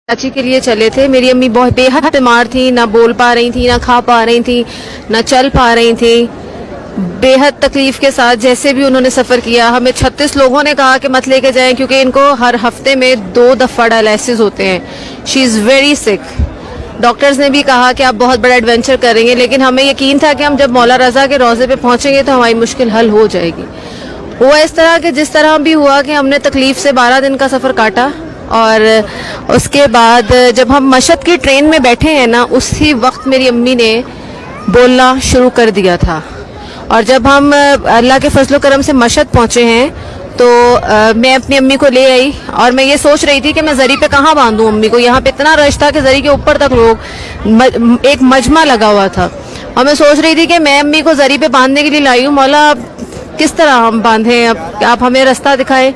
कराची के लिए चले थे। मेरी अम्मी बहुत बेहद बीमार थी, ना बोल पा रही थी, ना खा पा रही थी, ना चल पा रही थी। बेहद तकलीफ के साथ जैसे भी उन्होंने सफ़र किया। हमें 36 लोगों ने कहा कि मत लेके जाएं क्योंकि इनको हर हफ्ते में 2 दफ़ा डायलिसिस होते हैं। She is very sick. Doctors ने भी कहा कि आप बहुत बड़ा एडवेंचर करेंगे, लेकिन हमें यकीन था कि हम जब मौला रज़ा के रोज़े पे पहुंचेंगे तो हमारी मुश्किल हल हो जाएगी। हुआ इस तरह कि जिस तरह भी हुआ कि हमने तकलीफ से 12 दिन का सफ़र काटा, और उसके बाद जब हम मशहद की ट्रेन में बैठे हैं ना, उसी वक्त मेरी अम्मी ने बोलना शुरू कर दिया था। और जब हम अल्लाह के फजल करम से मशहद पहुंचे हैं तो मैं अपनी अम्मी को ले आई, और मैं ये सोच रही थी कि मैं जरी पे कहाँ बांधूं अम्मी को। यहाँ पे इतना रश था कि जरी के ऊपर तक लोग, एक मजमा लगा हुआ था, और मैं सोच रही थी कि मैं अम्मी को जरी पे बांधने के लिए लाई हूँ। मौला किस तरह हम बांधें, अब आप हमें रास्ता दिखाएं।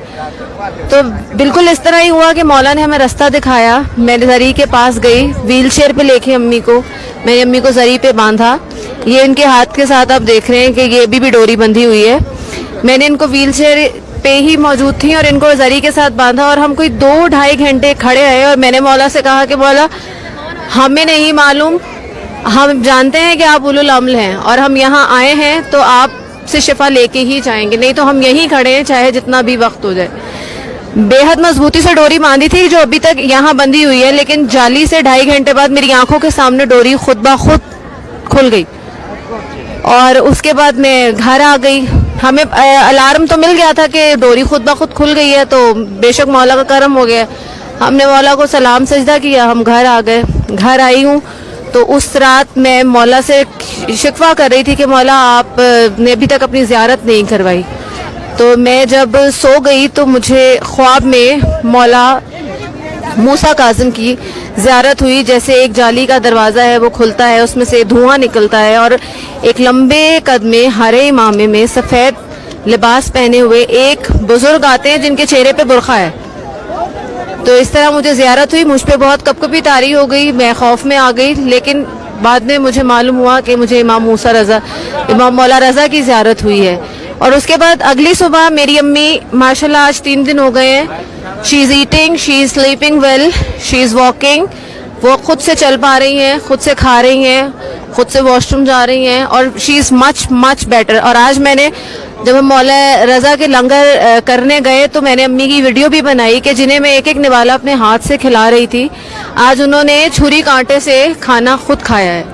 तो बिल्कुल इस तरह ही हुआ कि मौला ने हमें रास्ता दिखाया। मैं जरी के पास गई, व्हील चेयर पे लेके अम्मी को, मैंने अम्मी को जरी पे बांधा। ये इनके हाथ के साथ आप देख रहे हैं कि ये भी डोरी बंधी हुई है। मैंने इनको व्हील चेयर पे ही मौजूद थी और इनको जरी के साथ बांधा, और हम कोई 2-2.5 घंटे खड़े रहे। और मैंने मौला से कहा कि मौला, हमें नहीं मालूम, हम जानते हैं कि आप उलुल अम्ल हैं और हम यहाँ आए हैं तो आप से शिफा लेके ही जाएंगे, नहीं तो हम यहीं खड़े हैं चाहे जितना भी वक्त हो जाए। बेहद मजबूती से डोरी बांधी थी जो अभी तक यहाँ बंधी हुई है, लेकिन जाली से 2.5 घंटे बाद मेरी आंखों के सामने डोरी खुद ब खुद खुल गई। और उसके बाद मैं घर आ गई। हमें अलार्म तो मिल गया था कि डोरी खुद ब खुद खुल गई है, तो बेशक मौला का करम हो गया। हमने मौला को सलाम सजदा किया, हम घर आ गए। घर आई हूँ तो उस रात मैं मौला से शिकवा कर रही थी कि मौला आप ने अभी तक अपनी ज़ियारत नहीं करवाई। तो मैं जब सो गई तो मुझे ख्वाब में मौला मूसा काज़िम की ज़ियारत हुई। जैसे एक जाली का दरवाज़ा है वो खुलता है, उसमें से धुआं निकलता है, और एक लंबे कद में हरे इमामे में सफ़ेद लिबास पहने हुए एक बुज़ुर्ग आते हैं जिनके चेहरे पे बुरखा है। तो इस तरह मुझे ज़ियारत हुई। मुझ पे बहुत कपकपी तारी हो गई, मैं खौफ में आ गई, लेकिन बाद में मुझे मालूम हुआ कि मुझे इमाम मौला रज़ा की ज़ियारत हुई है। और उसके बाद अगली सुबह मेरी अम्मी माशाल्लाह आज 3 दिन हो गए हैं, she is eating, she is sleeping well, she is walking. वो खुद से चल पा रही हैं, खुद से खा रही हैं, खुद से वॉशरूम जा रही हैं, और शी इज़ मच बेटर। और आज मैंने जब हम मौला रज़ा के लंगर करने गए तो मैंने अम्मी की वीडियो भी बनाई कि जिन्हें मैं एक एक निवाला अपने हाथ से खिला रही थी, आज उन्होंने छुरी कांटे से खाना खुद खाया है।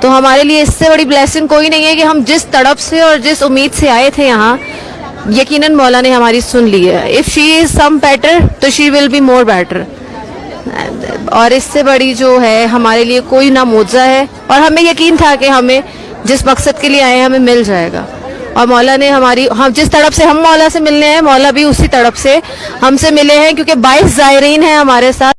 तो हमारे लिए इससे बड़ी ब्लेसिंग कोई नहीं है कि हम जिस तड़प से और जिस उम्मीद से आए थे यहाँ, यकीनन मौला ने हमारी सुन ली है। If she is some better तो she will be more better. और इससे बड़ी जो है हमारे लिए कोई ना मौजज़ा है, और हमें यकीन था कि हमें जिस मकसद के लिए आए हैं हमें मिल जाएगा। और मौला ने हम जिस तड़प से हम मौला से मिलने हैं, मौला भी उसी तड़प से हमसे मिले हैं, क्योंकि 22 ज़ायरीन हैं हमारे साथ।